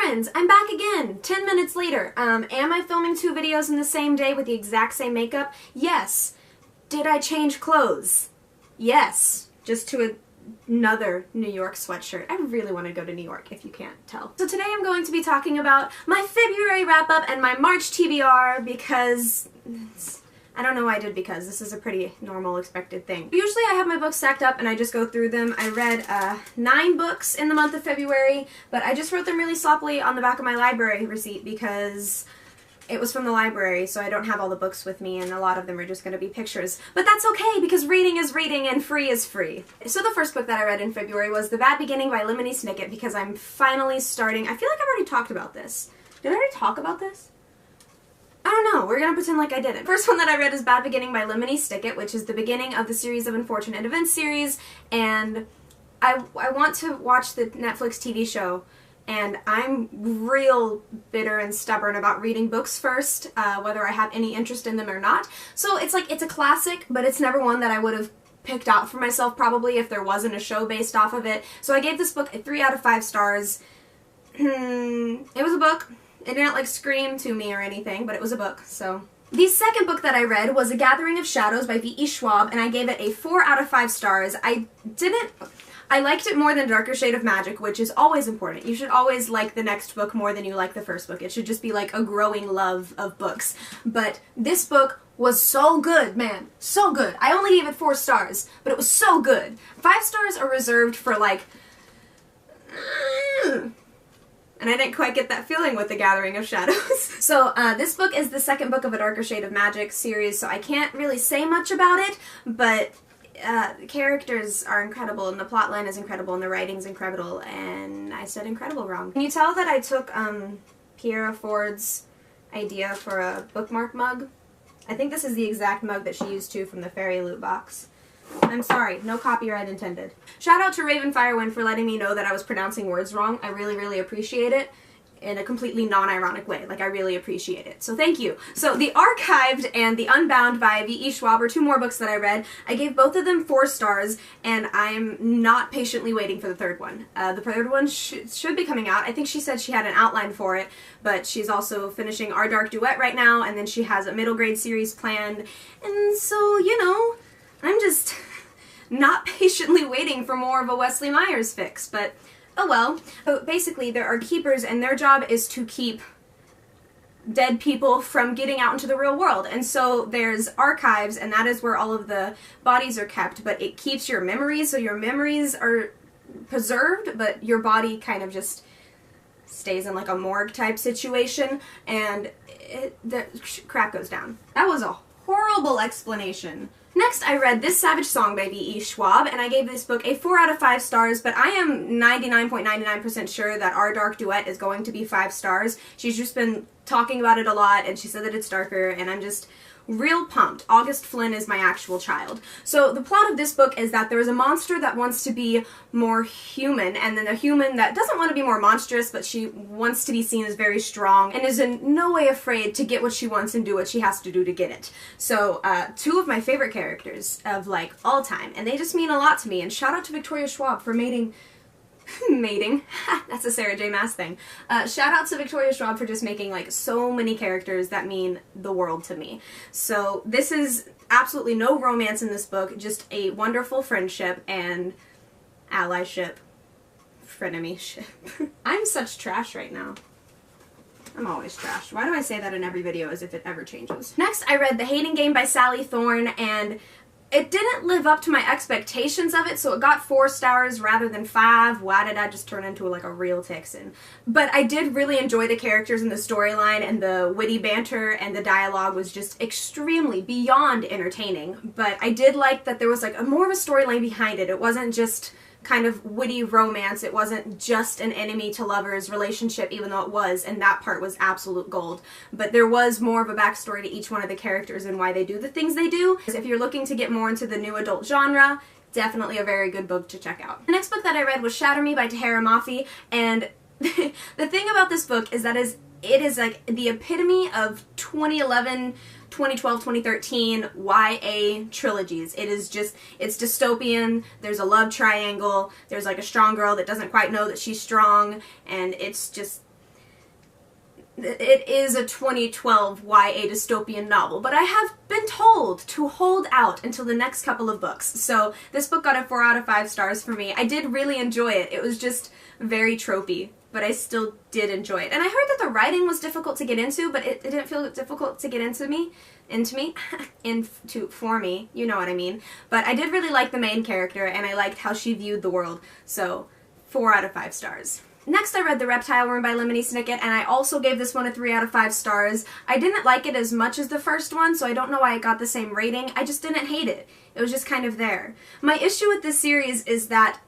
friends, I'm back again, 10 minutes later. Am I filming 2 videos in the same day with the exact same makeup? Yes. Did I change clothes? Yes. Just to another New York sweatshirt. I really want to go to New York, if you can't tell. So today I'm going to be talking about my February wrap-up and my March TBR because... I don't know why I did because. This is a pretty normal, expected thing. Usually I have my books stacked up and I just go through them. I read 9 books in the month of February, but I just wrote them really sloppily on the back of my library receipt because it was from the library, so I don't have all the books with me, and a lot of them are just going to be pictures. But that's okay, because reading is reading and free is free. So the first book that I read in February was The Bad Beginning by Lemony Snicket, because I'm finally starting... I feel like I've already talked about this. Did I already talk about this? I don't know, we're gonna pretend like I didn't. First one that I read is Bad Beginning by Lemony Snicket, which is the beginning of the Series of Unfortunate Events series, and I want to watch the Netflix TV show, and I'm real bitter and stubborn about reading books first, whether I have any interest in them or not. So it's like, it's a classic, but it's never one that I would have picked out for myself probably if there wasn't a show based off of it. So I gave this book a 3 out of 5 stars. It was a book. It didn't like scream to me or anything, but it was a book, so. The second book that I read was A Gathering of Shadows by V.E. Schwab, and I gave it a 4 out of 5 stars. I liked it more than Darker Shade of Magic, which is always important. You should always like the next book more than you like the first book. It should just be like a growing love of books. But this book was so good, man. So good. I only gave it 4 stars, but it was so good. 5 stars are reserved for like... And I didn't quite get that feeling with The Gathering of Shadows. So this book is the second book of a Darker Shade of Magic series, so I can't really say much about it, but the characters are incredible, and the plotline is incredible, and the writing's incredible, and I said incredible wrong. Can you tell that I took Pierre Ford's idea for a bookmark mug? I think this is the exact mug that she used too from the Fairy Loot box. I'm sorry, no copyright intended. Shout out to Raven Firewind for letting me know that I was pronouncing words wrong. I really, really appreciate it in a completely non-ironic way. Like, I really appreciate it. So thank you. So The Archived and The Unbound by V.E. Schwab are 2 more books that I read. I gave both of them 4 stars, and I'm not patiently waiting for the third one. The third one should be coming out. I think she said she had an outline for it, but she's also finishing Our Dark Duet right now, and then she has a middle grade series planned. And so, you know, I'm just not patiently waiting for more of a Wesley Myers fix, but oh well. So basically there are keepers, and their job is to keep dead people from getting out into the real world. And so there's archives, and that is where all of the bodies are kept, but it keeps your memories, so your memories are preserved, but your body kind of just stays in like a morgue type situation, and the crap goes down. That was a horrible explanation. Next, I read This Savage Song by V.E. Schwab, and I gave this book a 4 out of 5 stars, but I am 99.99% sure that Our Dark Duet is going to be 5 stars. She's just been talking about it a lot, and she said that it's darker, and I'm just real pumped. August Flynn is my actual child. So the plot of this book is that there is a monster that wants to be more human, and then a human that doesn't want to be more monstrous, but she wants to be seen as very strong, and is in no way afraid to get what she wants and do what she has to do to get it. So 2 of my favorite characters of like all time, and they just mean a lot to me, and shout out to Victoria Schwab for mating. That's a Sarah J. Maas thing. Shout out to Victoria Schwab for just making like so many characters that mean the world to me. So this is absolutely no romance in this book, just a wonderful friendship and allyship, frenemyship. I'm such trash right now. I'm always trash. Why do I say that in every video as if it ever changes? Next, I read The Hating Game by Sally Thorne, and it didn't live up to my expectations of it, so it got 4 stars rather than 5. Why did I just turn into like a real Texan? But I did really enjoy the characters and the storyline, and the witty banter and the dialogue was just extremely beyond entertaining. But I did like that there was like more of a storyline behind it. It wasn't just kind of witty romance. It wasn't just an enemy to lovers relationship, even though it was, and that part was absolute gold. But there was more of a backstory to each one of the characters and why they do the things they do. If you're looking to get more into the new adult genre, definitely a very good book to check out. The next book that I read was Shatter Me by Tahereh Mafi, and the thing about this book is that it is like the epitome of 2011, 2012, 2013 YA trilogies. It is just, it's dystopian, there's a love triangle, there's like a strong girl that doesn't quite know that she's strong, and it's just, it is a 2012 YA dystopian novel, but I have been told to hold out until the next couple of books. So this book got a 4 out of 5 stars for me. I did really enjoy it. It was just very tropey, but I still did enjoy it. And I heard that the writing was difficult to get into, but it didn't feel difficult to get for me, you know what I mean. But I did really like the main character, and I liked how she viewed the world, so 4 out of 5 stars. Next, I read The Reptile Room by Lemony Snicket, and I also gave this one a 3 out of 5 stars. I didn't like it as much as the first one, so I don't know why it got the same rating. I just didn't hate it. It was just kind of there. My issue with this series is that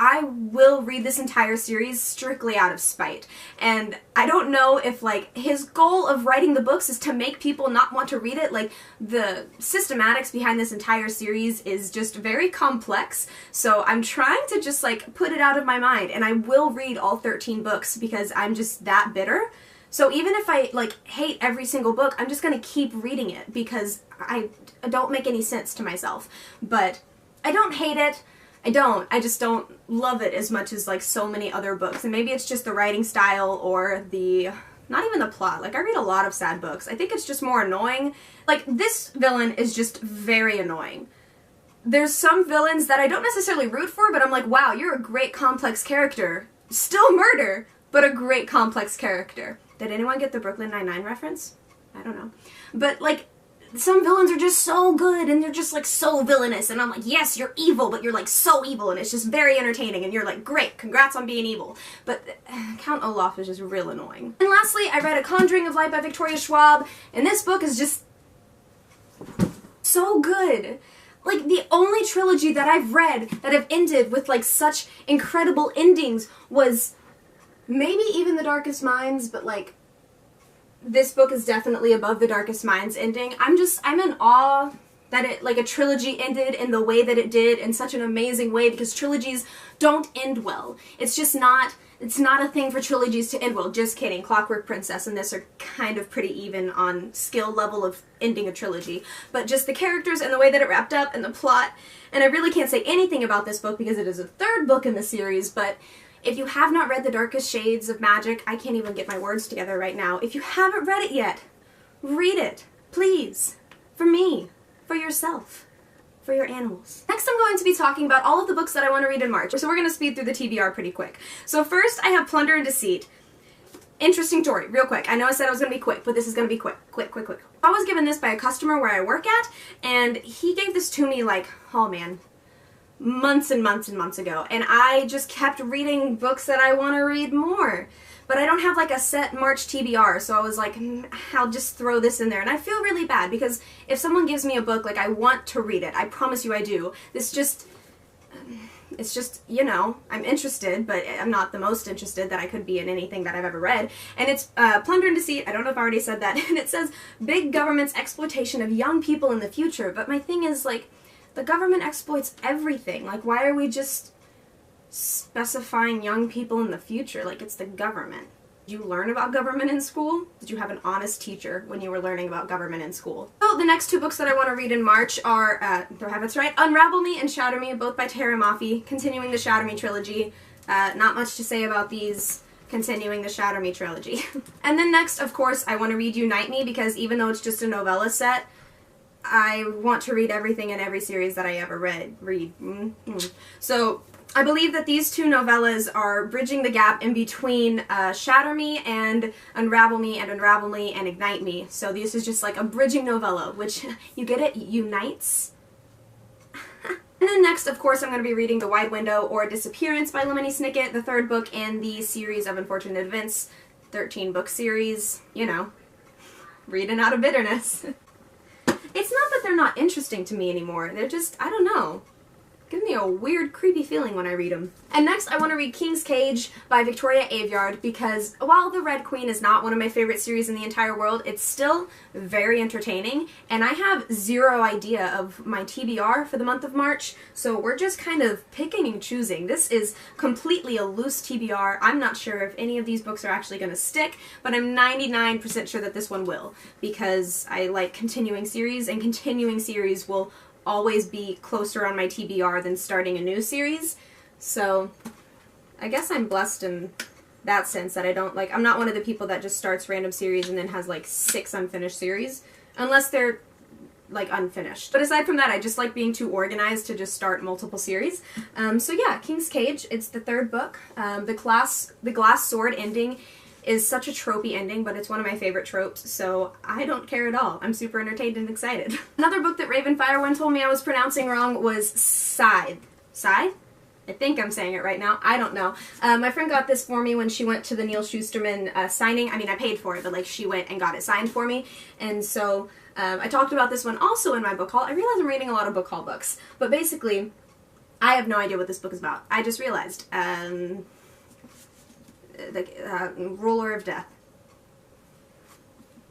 I will read this entire series strictly out of spite. And I don't know if, like, his goal of writing the books is to make people not want to read it. Like, the systematics behind this entire series is just very complex, so I'm trying to just, like, put it out of my mind, and I will read all 13 books because I'm just that bitter. So even if I, like, hate every single book, I'm just gonna keep reading it because I don't make any sense to myself. But I don't hate it. I just don't love it as much as, like, so many other books. And maybe it's just the writing style or not even the plot. Like, I read a lot of sad books. I think it's just more annoying. Like, this villain is just very annoying. There's some villains that I don't necessarily root for, but I'm like, wow, you're a great complex character. Still murder, but a great complex character. Did anyone get the Brooklyn Nine-Nine reference? I don't know. But, like, some villains are just so good, and they're just, like, so villainous, and I'm like, yes, you're evil, but you're, like, so evil, and it's just very entertaining, and you're like, great, congrats on being evil. But Count Olaf is just real annoying. And lastly, I read A Conjuring of Light by Victoria Schwab, and this book is just so good. Like, the only trilogy that I've read that have ended with, like, such incredible endings was maybe even The Darkest Minds, but, like, this book is definitely above The Darkest Minds ending. I'm in awe that a trilogy ended in the way that it did, in such an amazing way, because trilogies don't end well. It's not a thing for trilogies to end well. Just kidding. Clockwork Princess and this are kind of pretty even on skill level of ending a trilogy. But just the characters and the way that it wrapped up and the plot, and I really can't say anything about this book because it is a 3rd book in the series, but if you have not read The Darkest Shades of Magic, I can't even get my words together right now. If you haven't read it yet, read it, please. For me, for yourself, for your animals. Next I'm going to be talking about all of the books that I want to read in March, so we're going to speed through the TBR pretty quick. So first I have Plunder and Deceit. Interesting story, real quick. I know I said I was going to be quick, but this is going to be quick. I was given this by a customer where I work at, and he gave this to me like, oh man, months and months and months ago, and I just kept reading books that I want to read more. But I don't have like a set March TBR, so I was like, I'll just throw this in there. And I feel really bad because if someone gives me a book, like, I want to read it. I promise you I do. It's just, you know, I'm interested, but I'm not the most interested that I could be in anything that I've ever read. And it's Plunder and Deceit. I don't know if I already said that. And it says, big government's exploitation of young people in the future. But my thing is, like, the government exploits everything. Like, why are we just specifying young people in the future? Like, it's the government. Did you learn about government in school? Did you have an honest teacher when you were learning about government in school? So the next 2 books that I want to read in March are, do I have it right? Unravel Me and Shatter Me, both by Tara Mafi, continuing the Shatter Me trilogy. Not much to say about these, continuing the Shatter Me trilogy. And then next, of course, I want to read Unite Me, because even though it's just a novella set, I want to read everything in every series that I ever read. So I believe that these 2 novellas are bridging the gap in between Shatter Me and Unravel Me and Unravel Me and Ignite Me. So this is just like a bridging novella, which, you get it? Unites? And then next, of course, I'm going to be reading The Wide Window or Disappearance by Lemony Snicket, the 3rd book in the series of Unfortunate Events, 13-book series, you know, reading out of bitterness. It's not that they're not interesting to me anymore, they're just, I don't know, give me a weird, creepy feeling when I read them. And next, I want to read King's Cage by Victoria Aveyard, because while The Red Queen is not one of my favorite series in the entire world, it's still very entertaining, and I have zero idea of my TBR for the month of March, so we're just kind of picking and choosing. This is completely a loose TBR. I'm not sure if any of these books are actually going to stick, but I'm 99% sure that this one will, because I like continuing series, and continuing series will always be closer on my TBR than starting a new series. So I guess I'm blessed and that sense, that I don't, like, I'm not one of the people that just starts random series and then has, like, 6 unfinished series, unless they're, like, unfinished. But aside from that, I just like being too organized to just start multiple series. So yeah, King's Cage, it's the 3rd book. The glass sword ending is such a tropey ending, but it's one of my favorite tropes, so I don't care at all. I'm super entertained and excited. Another book that Raven Firewind told me I was pronouncing wrong was Scythe. Scythe? I think I'm saying it right now. I don't know. My friend got this for me when she went to the Neil Shusterman signing. I mean, I paid for it, but like she went and got it signed for me. And so I talked about this one also in my book haul. I realize I'm reading a lot of book haul books, but basically, I have no idea what this book is about. I just realized. The Ruler of Death.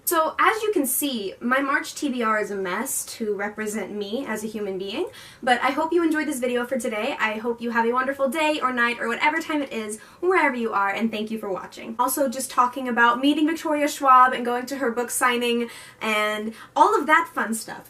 So, as you can see, my March TBR is a mess to represent me as a human being, but I hope you enjoyed this video for today. I hope you have a wonderful day or night or whatever time it is, wherever you are, and thank you for watching. Also, just talking about meeting Victoria Schwab and going to her book signing and all of that fun stuff.